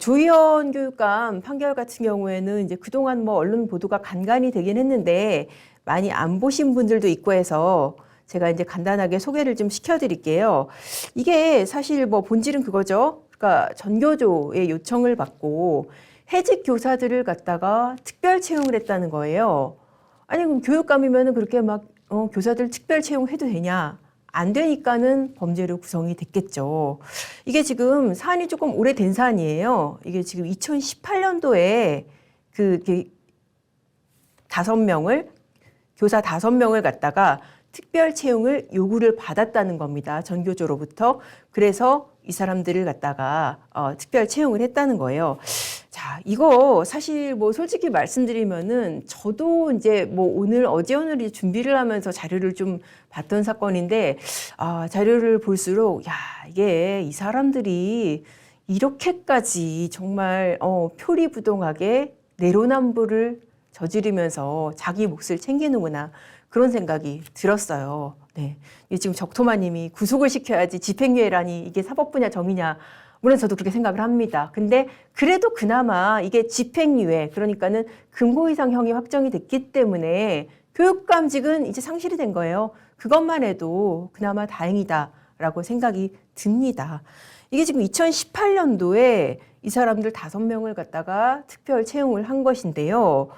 조희연 교육감 판결 같은 경우에는 이제 그동안 뭐 언론 보도가 간간히 되긴 했는데 많이 안 보신 분들도 있고 해서 제가 이제 간단하게 소개를 좀 시켜드릴게요. 이게 사실 뭐 본질은 그거죠. 그러니까 전교조의 요청을 받고 해직 교사들을 갖다가 특별 채용을 했다는 거예요. 아니 그럼 교육감이면은 그렇게 막 교사들 특별 채용해도 되냐? 안 되니까는 범죄로 구성이 됐겠죠. 이게 지금 사안이 조금 오래된 사안이에요. 이게 지금 2018년도에 그 5명을 교사 5명을 갖다가 특별 채용을 요구를 받았다는 겁니다. 전교조로부터. 그래서 이 사람들을 갖다가 특별 채용을 했다는 거예요. 자, 이거 사실 뭐 솔직히 말씀드리면은 저도 이제 뭐 어제 오늘 준비를 하면서 자료를 좀 봤던 사건인데 자료를 볼수록 야, 이게 이 사람들이 이렇게까지 정말 표리부동하게 내로남불을 저지르면서 자기 몫을 챙기는구나. 그런 생각이 들었어요. 네. 지금 적토마님이 구속을 시켜야지 집행유예라니 이게 사법 분야 정의냐. 물론 저도 그렇게 생각을 합니다. 근데 그래도 그나마 이게 집행유예, 그러니까는 금고 이상 형이 확정이 됐기 때문에 교육감직은 이제 상실이 된 거예요. 그것만 해도 그나마 다행이다라고 생각이 듭니다. 이게 지금 2018년도에 이 사람들 5명을 갖다가 특별 채용을 한 것인데요.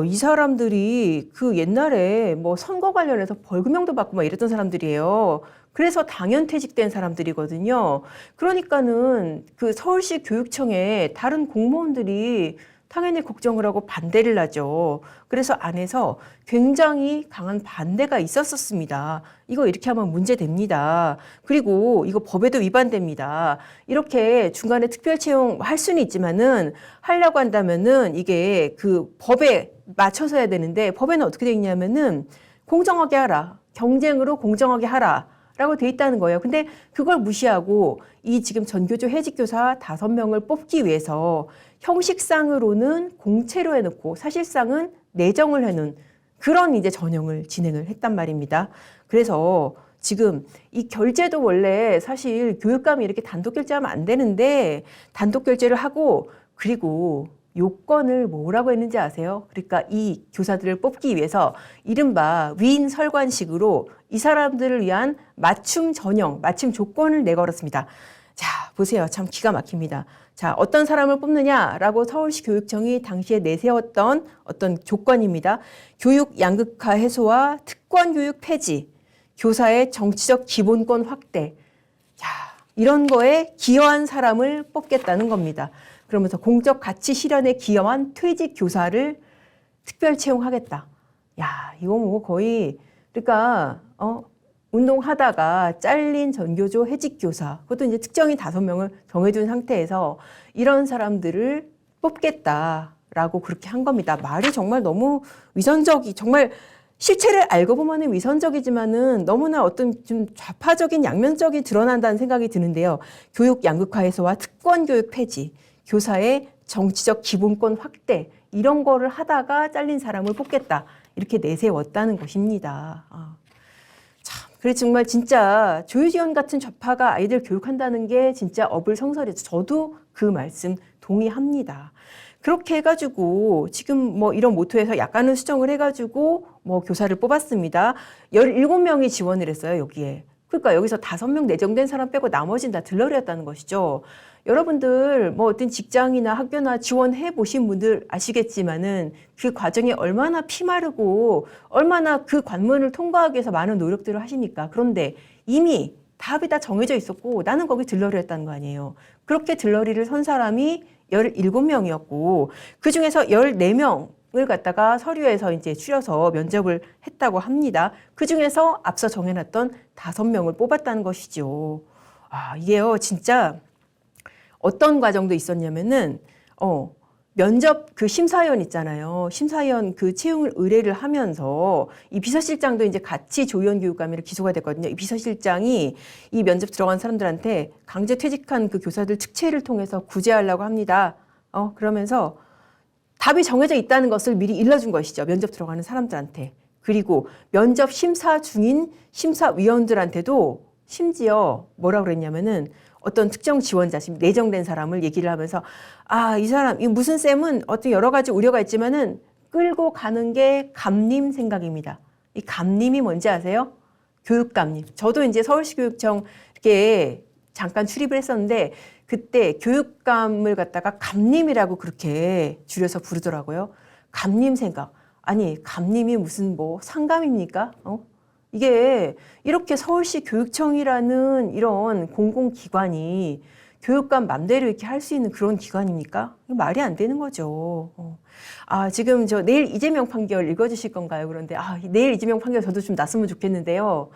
이 사람들이 그 옛날에 뭐 선거 관련해서 벌금형도 받고 막 이랬던 사람들이에요. 그래서 당연 퇴직된 사람들이거든요. 그러니까는 그 서울시 교육청에 다른 공무원들이 당연히 걱정을 하고 반대를 하죠. 그래서 안에서 굉장히 강한 반대가 있었습니다. 이거 이렇게 하면 문제됩니다. 그리고 이거 법에도 위반됩니다. 이렇게 중간에 특별 채용할 수는 있지만은 하려고 한다면은 이게 그 법에 맞춰서 해야 되는데 법에는 어떻게 돼 있냐면은 공정하게 하라. 경쟁으로 공정하게 하라. 라고 돼 있다는 거예요. 근데 그걸 무시하고 이 지금 전교조 해직교사 5명을 뽑기 위해서 형식상으로는 공채로 해놓고 사실상은 내정을 해놓은 그런 이제 전형을 진행을 했단 말입니다. 그래서 지금 이 결제도 원래 사실 교육감이 이렇게 단독 결제하면 안 되는데 단독 결제를 하고 그리고 요건을 뭐라고 했는지 아세요? 그러니까 이 교사들을 뽑기 위해서 이른바 위인 설관식으로 이 사람들을 위한 맞춤 전형, 맞춤 조건을 내걸었습니다. 자, 보세요. 참 기가 막힙니다. 자, 어떤 사람을 뽑느냐라고 서울시 교육청이 당시에 내세웠던 어떤 조건입니다. 교육 양극화 해소와 특권 교육 폐지, 교사의 정치적 기본권 확대. 자, 이런 거에 기여한 사람을 뽑겠다는 겁니다. 그러면서 공적 가치 실현에 기여한 퇴직 교사를 특별 채용하겠다. 야, 이거 뭐 거의 그러니까 운동하다가 잘린 전교조 해직 교사, 그것도 이제 특정인 5명을 정해둔 상태에서 이런 사람들을 뽑겠다라고 그렇게 한 겁니다. 말이 정말 너무 정말 실체를 알고 보면은 위선적이지만은 너무나 어떤 좀 좌파적인 양면적이 드러난다는 생각이 드는데요. 교육 양극화 해소와 특권 교육 폐지, 교사의 정치적 기본권 확대 이런 거를 하다가 잘린 사람을 뽑겠다 이렇게 내세웠다는 것입니다. 참, 그래 정말 진짜 조희연 같은 좌파가 아이들 교육한다는 게 진짜 어불성설이죠. 저도 그 말씀 동의합니다. 그렇게 해가지고 지금 뭐 이런 모토에서 약간은 수정을 해가지고 뭐 교사를 뽑았습니다. 17명이 지원을 했어요, 여기에. 그러니까 여기서 5명 내정된 사람 빼고 나머지는 다 들러리였다는 것이죠. 여러분들 뭐 어떤 직장이나 학교나 지원해 보신 분들 아시겠지만은 그 과정이 얼마나 피마르고 얼마나 그 관문을 통과하기 위해서 많은 노력들을 하시니까. 그런데 이미 답이 다 정해져 있었고 나는 거기 들러리 했다는 거 아니에요. 그렇게 들러리를 선 사람이 17명이었고 그중에서 14명을 갖다가 서류에서 이제 추려서 면접을 했다고 합니다. 그중에서 앞서 정해놨던 5명을 뽑았다는 것이죠. 이게요, 진짜 어떤 과정도 있었냐면은, 면접 그 심사위원 있잖아요. 심사위원 그 채용을 의뢰를 하면서 이 비서실장도 이제 같이 조희연 교육감이랑 기소가 됐거든요. 이 비서실장이 이 면접 들어간 사람들한테 강제 퇴직한 그 교사들 특채를 통해서 구제하려고 합니다. 그러면서 답이 정해져 있다는 것을 미리 일러준 것이죠. 면접 들어가는 사람들한테. 그리고 면접 심사 중인 심사위원들한테도 심지어 뭐라고 그랬냐면은 어떤 특정 지원자, 지금 내정된 사람을 얘기를 하면서 아, 이 사람, 이 무슨 쌤은 어떤 여러 가지 우려가 있지만은 끌고 가는 게 감님 생각입니다. 이 감님이 뭔지 아세요? 교육감님. 저도 이제 서울시 교육청 이렇게 잠깐 출입을 했었는데 그때 교육감을 갖다가 감님이라고 그렇게 줄여서 부르더라고요. 감님 생각. 아니, 감님이 무슨 뭐 상감입니까? 이게 이렇게 서울시 교육청이라는 이런 공공기관이 교육감 맘대로 이렇게 할 수 있는 그런 기관입니까? 말이 안 되는 거죠. 아, 지금 저 내일 이재명 판결 읽어주실 건가요? 그런데 아, 내일 이재명 판결 저도 좀 났으면 좋겠는데요.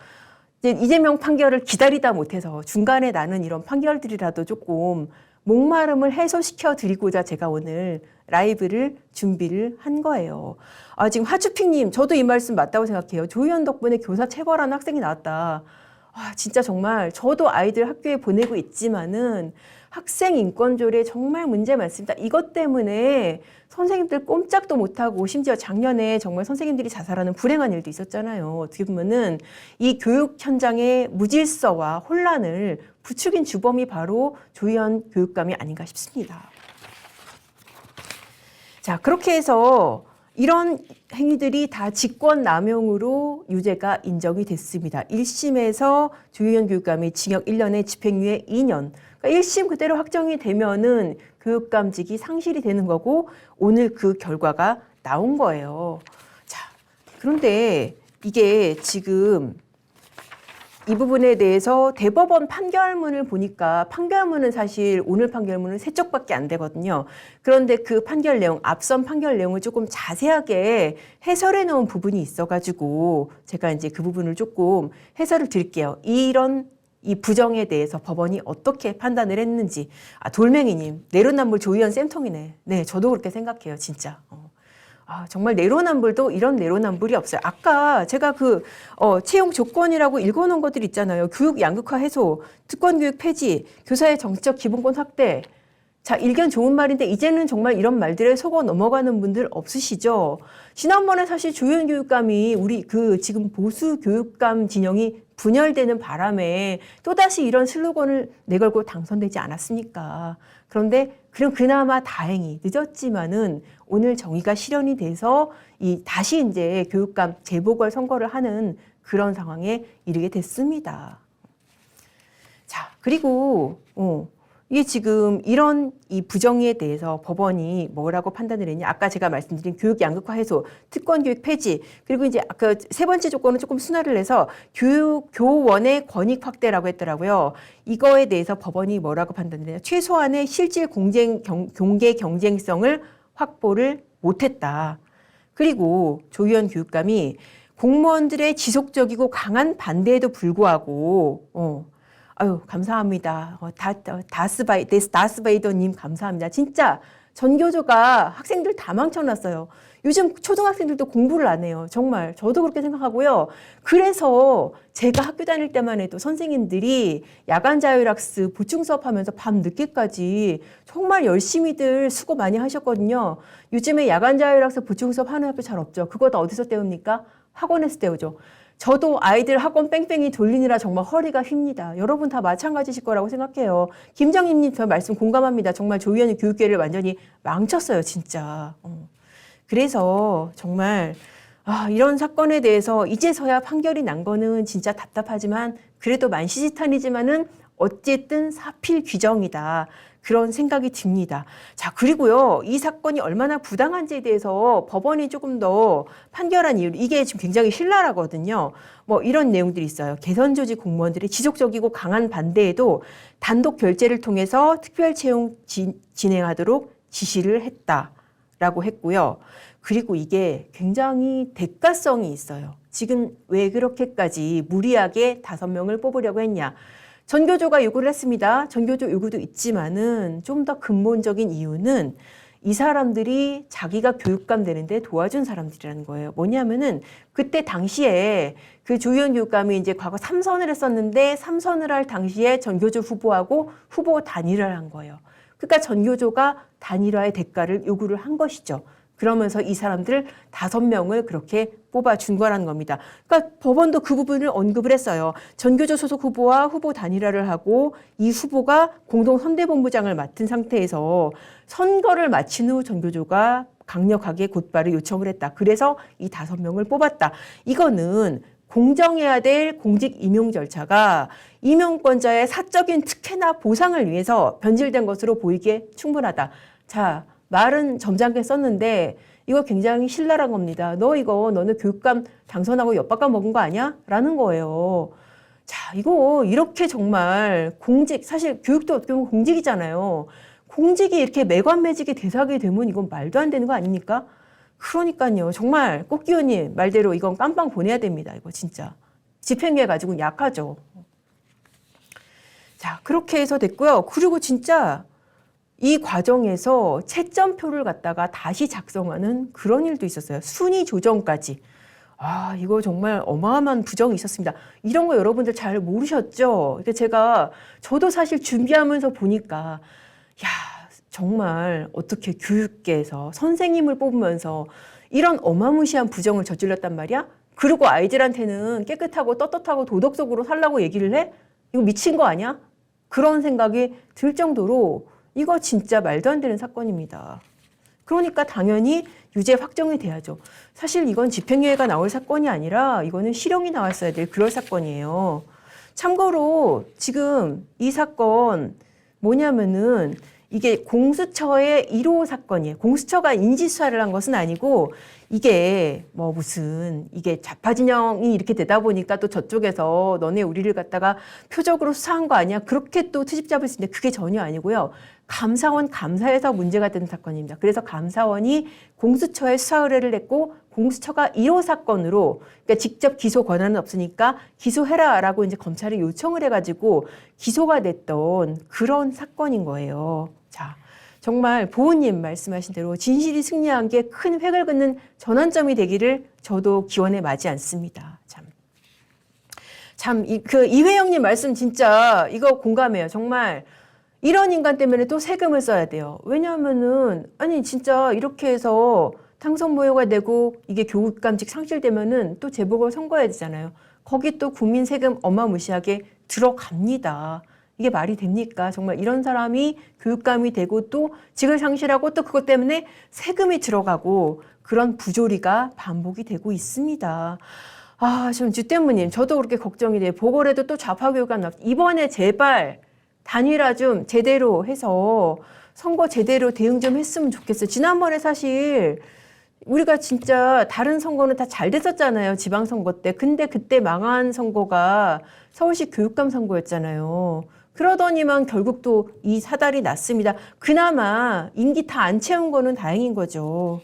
이제 이재명 판결을 기다리다 못해서 중간에 나는 이런 판결들이라도 조금 목마름을 해소시켜 드리고자 제가 오늘 라이브를 준비를 한 거예요. 아, 지금 하추핑님, 저도 이 말씀 맞다고 생각해요. 조희연 덕분에 교사 체벌하는 학생이 나왔다. 아, 진짜 정말 저도 아이들 학교에 보내고 있지만은 학생 인권 조례 정말 문제 많습니다. 이것 때문에 선생님들 꼼짝도 못하고 심지어 작년에 정말 선생님들이 자살하는 불행한 일도 있었잖아요. 어떻게 보면은 이 교육 현장의 무질서와 혼란을 부추긴 주범이 바로 조희연 교육감이 아닌가 싶습니다. 자, 그렇게 해서 이런 행위들이 다 직권남용으로 유죄가 인정이 됐습니다. 1심에서 조희연 교육감이 징역 1년에 집행유예 2년. 그러니까 1심 그대로 확정이 되면은 교육감직이 상실이 되는 거고 오늘 그 결과가 나온 거예요. 자, 그런데 이게 지금 이 부분에 대해서 대법원 판결문을 보니까 판결문은 사실 오늘 판결문은 3쪽밖에 안 되거든요. 그런데 그 판결 내용, 앞선 판결 내용을 조금 자세하게 해설해 놓은 부분이 있어가지고 제가 이제 그 부분을 조금 해설을 드릴게요. 이 부정에 대해서 법원이 어떻게 판단을 했는지. 아, 돌멩이님, 내로남불 조희연 쌤통이네. 네, 저도 그렇게 생각해요, 진짜. 아, 정말 내로남불도 이런 내로남불이 없어요. 아까 제가 채용 조건이라고 읽어놓은 것들 있잖아요. 교육 양극화 해소, 특권교육 폐지, 교사의 정치적 기본권 확대. 자, 일견 좋은 말인데 이제는 정말 이런 말들에 속아 넘어가는 분들 없으시죠? 지난번에 사실 조희연 교육감이 우리 지금 보수 교육감 진영이 분열되는 바람에 또다시 이런 슬로건을 내걸고 당선되지 않았습니까? 그런데 그럼 그나마 다행히 늦었지만은 오늘 정의가 실현이 돼서 다시 이제 교육감 재보궐 선거를 하는 그런 상황에 이르게 됐습니다. 자, 그리고 이게 지금 이런 이 부정에 대해서 법원이 뭐라고 판단을 했냐? 아까 제가 말씀드린 교육 양극화 해소, 특권 교육 폐지, 그리고 이제 아까 세 번째 조건은 조금 순화를 해서 교원의 권익 확대라고 했더라고요. 이거에 대해서 법원이 뭐라고 판단을 했냐? 최소한의 실질 공개 경쟁성을 확보를 못했다. 그리고 조희연 교육감이 공무원들의 지속적이고 강한 반대에도 불구하고 아유, 감사합니다. 다스바이더님 감사합니다. 진짜 전교조가 학생들 다 망쳐놨어요. 요즘 초등학생들도 공부를 안 해요. 정말 저도 그렇게 생각하고요. 그래서 제가 학교 다닐 때만 해도 선생님들이 야간 자율학습 보충 수업하면서 밤 늦게까지 정말 열심히들 수고 많이 하셨거든요. 요즘에 야간 자율학습 보충 수업 하는 학교 잘 없죠. 그거 다 어디서 때웁니까? 학원에서 때우죠. 저도 아이들 학원 뺑뺑이 돌리느라 정말 허리가 휩니다. 여러분 다 마찬가지실 거라고 생각해요. 김정희님 저 말씀 공감합니다. 정말 조희연이 교육계를 완전히 망쳤어요, 진짜. 그래서 정말 이런 사건에 대해서 이제서야 판결이 난 거는 진짜 답답하지만 그래도 만시지탄이지만은 어쨌든 사필 규정이다. 그런 생각이 듭니다. 자, 그리고요, 이 사건이 얼마나 부당한지에 대해서 법원이 조금 더 판결한 이유, 이게 지금 굉장히 신랄하거든요. 뭐 이런 내용들이 있어요. 개선조직 공무원들의 지속적이고 강한 반대에도 단독 결재를 통해서 특별 채용 진행하도록 지시를 했다라고 했고요. 그리고 이게 굉장히 대가성이 있어요. 지금 왜 그렇게까지 무리하게 5명을 뽑으려고 했냐. 전교조가 요구를 했습니다. 전교조 요구도 있지만은 좀 더 근본적인 이유는 이 사람들이 자기가 교육감 되는데 도와준 사람들이라는 거예요. 뭐냐면은 그때 당시에 그 조희연 교육감이 이제 과거 3선을 했었는데 3선을 할 당시에 전교조 후보하고 후보 단일화를 한 거예요. 그러니까 전교조가 단일화의 대가를 요구를 한 것이죠. 그러면서 이 사람들 5명을 그렇게 뽑아준 거라는 겁니다. 그러니까 법원도 그 부분을 언급을 했어요. 전교조 소속 후보와 후보 단일화를 하고 이 후보가 공동선대본부장을 맡은 상태에서 선거를 마친 후 전교조가 강력하게 곧바로 요청을 했다. 그래서 이 5명을 뽑았다. 이거는 공정해야 될 공직 임용 절차가 임용권자의 사적인 특혜나 보상을 위해서 변질된 것으로 보이기에 충분하다. 자, 말은 점잖게 썼는데 이거 굉장히 신랄한 겁니다. 너는 교육감 당선하고 엿바꿔 먹은 거 아니야? 라는 거예요. 자, 이거 이렇게 정말 사실 교육도 어떻게 보면 공직이잖아요. 공직이 이렇게 매관매직이 대상이 되면 이건 말도 안 되는 거 아닙니까? 그러니까요. 정말 꽃기호님 말대로 이건 깜빵 보내야 됩니다. 이거 진짜. 집행유예 가지고 약하죠. 자, 그렇게 해서 됐고요. 그리고 진짜 이 과정에서 채점표를 갖다가 다시 작성하는 그런 일도 있었어요. 순위 조정까지. 아, 이거 정말 어마어마한 부정이 있었습니다. 이런 거 여러분들 잘 모르셨죠? 저도 사실 준비하면서 보니까, 야, 정말 어떻게 교육계에서 선생님을 뽑으면서 이런 어마무시한 부정을 저질렀단 말이야? 그리고 아이들한테는 깨끗하고 떳떳하고 도덕적으로 살라고 얘기를 해? 이거 미친 거 아니야? 그런 생각이 들 정도로 이거 진짜 말도 안 되는 사건입니다. 그러니까 당연히 유죄 확정이 돼야죠. 사실 이건 집행유예가 나올 사건이 아니라 이거는 실형이 나왔어야 될 그럴 사건이에요. 참고로 지금 이 사건 뭐냐면은 이게 공수처의 1호 사건이에요. 공수처가 인지수사를 한 것은 아니고 이게 이게 좌파 진영이 이렇게 되다 보니까 또 저쪽에서 너네 우리를 갖다가 표적으로 수사한 거 아니야? 그렇게 또 트집 잡을 수 있는데 그게 전혀 아니고요. 감사원 감사에서 문제가 되는 사건입니다. 그래서 감사원이 공수처에 수사 의뢰를 냈고 공수처가 1호 사건으로 그러니까 직접 기소 권한은 없으니까 기소해라라고 이제 검찰이 요청을 해가지고 기소가 됐던 그런 사건인 거예요. 자, 정말 보은님 말씀하신 대로 진실이 승리한 게 큰 획을 긋는 전환점이 되기를 저도 기원에 마지 않습니다. 이회영님 말씀 진짜 이거 공감해요. 정말 이런 인간 때문에 또 세금을 써야 돼요. 왜냐하면은 진짜 이렇게 해서 당선 모여가 되고 이게 교육감직 상실되면은 또 재보궐 선거해야 되잖아요. 거기 또 국민 세금 어마무시하게 들어갑니다. 이게 말이 됩니까? 정말 이런 사람이 교육감이 되고 또 직을 상실하고 또 그것 때문에 세금이 들어가고 그런 부조리가 반복이 되고 있습니다. 아, 좀 주때무님 저도 그렇게 걱정이 돼요. 보궐에도 또 좌파 교육감 나왔 이번에 제발 단일화 좀 제대로 해서 선거 제대로 대응 좀 했으면 좋겠어요. 지난번에 사실 우리가 진짜 다른 선거는 다 잘 됐었잖아요. 지방선거 때. 근데 그때 망한 선거가 서울시 교육감 선거였잖아요. 그러더니만 결국 또 이 사달이 났습니다. 그나마 임기 다 안 채운 거는 다행인 거죠.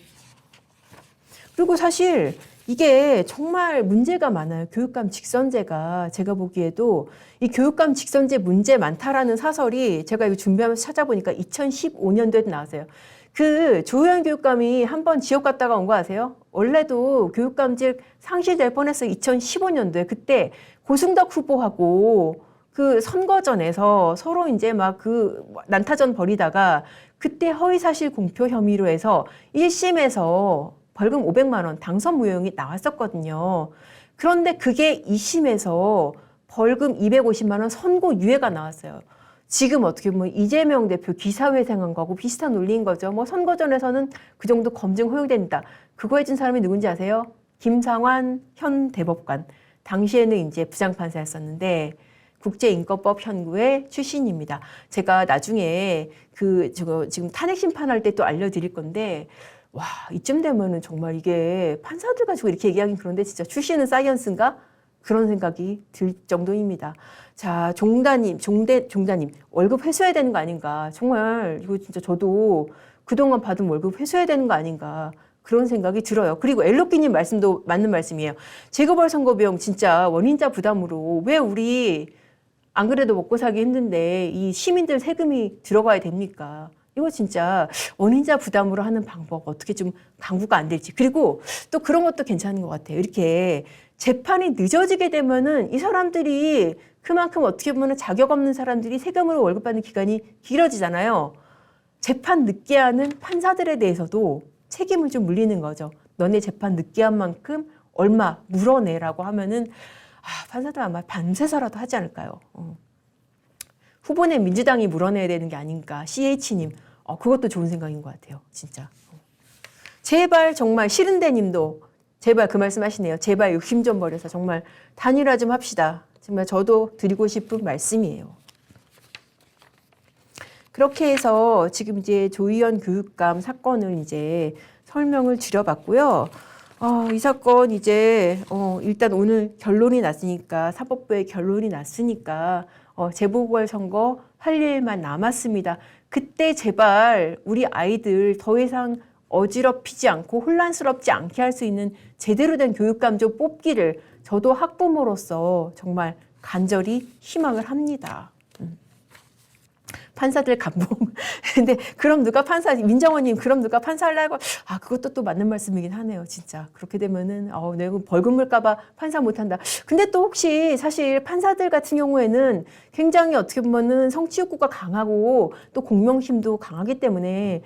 그리고 사실 이게 정말 문제가 많아요. 교육감 직선제가. 제가 보기에도 이 교육감 직선제 문제 많다라는 사설이 제가 이거 준비하면서 찾아보니까 2015년도에도 나왔어요. 그 조효연 교육감이 한번 지역 갔다가 온 거 아세요? 원래도 교육감직 상실될 뻔했어요. 2015년도에. 그때 고승덕 후보하고 그 선거전에서 서로 이제 막 그 난타전 벌이다가 그때 허위사실 공표 혐의로 해서 1심에서 벌금 500만 원 당선 무효형이 나왔었거든요. 그런데 그게 2심에서 벌금 250만 원 선고유예가 나왔어요. 지금 어떻게 보면 이재명 대표 기사회생한 거하고 비슷한 논리인 거죠. 선거전에서는 그 정도 검증 허용된다. 그거 해준 사람이 누군지 아세요? 김상환 현 대법관. 당시에는 이제 부장판사였었는데 국제인권법 현구의 출신입니다. 제가 나중에 지금 탄핵 심판할 때 또 알려드릴 건데 와, 이쯤 되면은 정말 이게 판사들 가지고 이렇게 얘기하긴 그런데 진짜 출신은 사이언스인가? 그런 생각이 들 정도입니다. 자, 종다님 월급 회수해야 되는 거 아닌가? 정말 이거 진짜 저도 그동안 받은 월급 회수해야 되는 거 아닌가? 그런 생각이 들어요. 그리고 엘로끼님 말씀도 맞는 말씀이에요. 재거벌 선거 비용 진짜 원인자 부담으로 왜 우리 안 그래도 먹고 살기 힘든데 이 시민들 세금이 들어가야 됩니까? 이거 진짜 원인자 부담으로 하는 방법 어떻게 좀 강구가 안 될지. 그리고 또 그런 것도 괜찮은 것 같아요. 이렇게 재판이 늦어지게 되면은 이 사람들이 그만큼 어떻게 보면 자격 없는 사람들이 세금으로 월급 받는 기간이 길어지잖아요. 재판 늦게 하는 판사들에 대해서도 책임을 좀 물리는 거죠. 너네 재판 늦게 한 만큼 얼마 물어내라고 하면은 판사들 아마 밤새서라도 하지 않을까요? 후보내 민주당이 물어내야 되는 게 아닌가. CH님, 그것도 좋은 생각인 것 같아요. 진짜. 제발 정말 싫은데 님도 제발 그 말씀 하시네요. 제발 욕심 좀 버려서 정말 단일화 좀 합시다. 정말 저도 드리고 싶은 말씀이에요. 그렇게 해서 지금 이제 조희연 교육감 사건을 이제 설명을 드려봤고요. 이 사건 이제 일단 오늘 결론이 났으니까 사법부의 결론이 났으니까 재보궐선거 할 일만 남았습니다. 그때 제발 우리 아이들 더 이상 어지럽히지 않고 혼란스럽지 않게 할 수 있는 제대로 된 교육감 좀 뽑기를 저도 학부모로서 정말 간절히 희망을 합니다. 판사들 감봉. 근데 그럼 누가 판사, 민정원님, 그럼 누가 판사 하려고? 그것도 또 맞는 말씀이긴 하네요, 진짜. 그렇게 되면은, 내가 벌금 물까봐 판사 못한다. 근데 또 혹시 사실 판사들 같은 경우에는 굉장히 어떻게 보면은 성취 욕구가 강하고 또 공명심도 강하기 때문에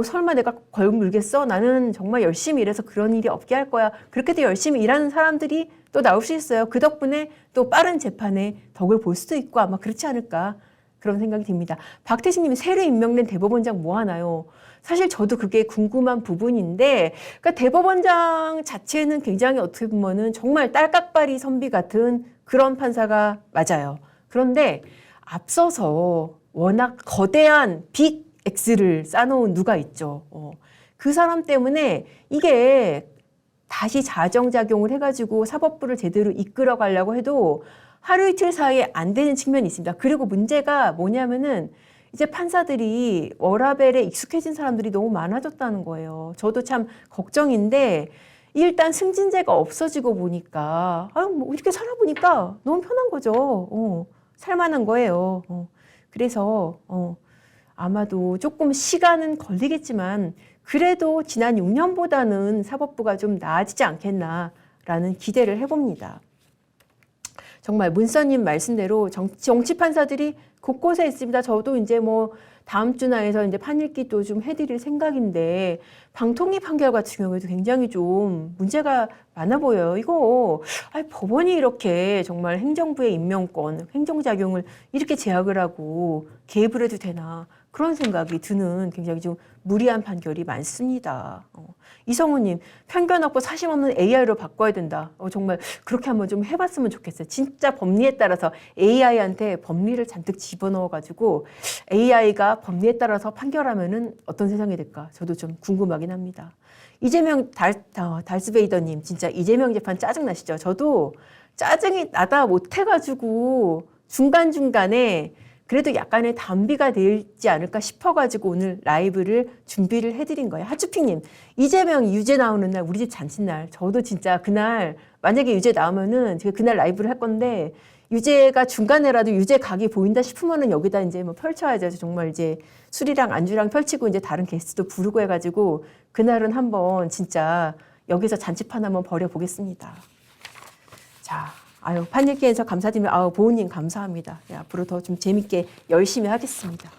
설마 내가 벌금 물겠어? 나는 정말 열심히 일해서 그런 일이 없게 할 거야. 그렇게 또 열심히 일하는 사람들이 또 나올 수 있어요. 그 덕분에 또 빠른 재판에 덕을 볼 수도 있고 아마 그렇지 않을까. 그런 생각이 듭니다. 박태식 님이 새로 임명된 대법원장 뭐 하나요? 사실 저도 그게 궁금한 부분인데, 그러니까 대법원장 자체는 굉장히 어떻게 보면은 정말 딸깍바리 선비 같은 그런 판사가 맞아요. 그런데 앞서서 워낙 거대한 빅 X를 쌓아놓은 누가 있죠. 그 사람 때문에 이게 다시 자정작용을 해가지고 사법부를 제대로 이끌어 가려고 해도 하루 이틀 사이에 안 되는 측면이 있습니다. 그리고 문제가 뭐냐면은 이제 판사들이 워라밸에 익숙해진 사람들이 너무 많아졌다는 거예요. 저도 참 걱정인데 일단 승진제가 없어지고 보니까 뭐 이렇게 살아보니까 너무 편한 거죠. 살만한 거예요. 그래서 아마도 조금 시간은 걸리겠지만 그래도 지난 6년보다는 사법부가 좀 나아지지 않겠나라는 기대를 해봅니다. 정말 문서님 말씀대로 정치 판사들이 곳곳에 있습니다. 저도 이제 뭐 다음 주 나에서 이제 판읽기도 좀 해드릴 생각인데 방통위 판결 같은 경우에도 굉장히 좀 문제가 많아 보여요. 이거 법원이 이렇게 정말 행정부의 임명권, 행정작용을 이렇게 제약을 하고 개입을 해도 되나 그런 생각이 드는 굉장히 좀 무리한 판결이 많습니다. 이성우님, 편견 없고 사심 없는 AI로 바꿔야 된다. 정말 그렇게 한번 좀 해봤으면 좋겠어요. 진짜 법리에 따라서 AI한테 법리를 잔뜩 집어넣어가지고 AI가 법리에 따라서 판결하면은 어떤 세상이 될까? 저도 좀 궁금하긴 합니다. 이재명 달스베이더님, 진짜 이재명 재판 짜증나시죠? 저도 짜증이 나다 못해가지고 중간중간에 그래도 약간의 단비가 되지 않을까 싶어가지고 오늘 라이브를 준비를 해드린 거예요. 하추핑님, 이재명 유죄 나오는 날 우리 집 잔칫날. 저도 진짜 그날 만약에 유죄 나오면은 제가 그날 라이브를 할 건데 유죄가 중간에라도 유죄 각이 보인다 싶으면은 여기다 이제 뭐 펼쳐야죠. 정말 이제 술이랑 안주랑 펼치고 이제 다른 게스트도 부르고 해가지고 그날은 한번 진짜 여기서 잔치판 한번 벌여보겠습니다. 자. 판읽기에서 감사드리며 보은님 감사합니다. 앞으로 더 좀 재밌게 열심히 하겠습니다.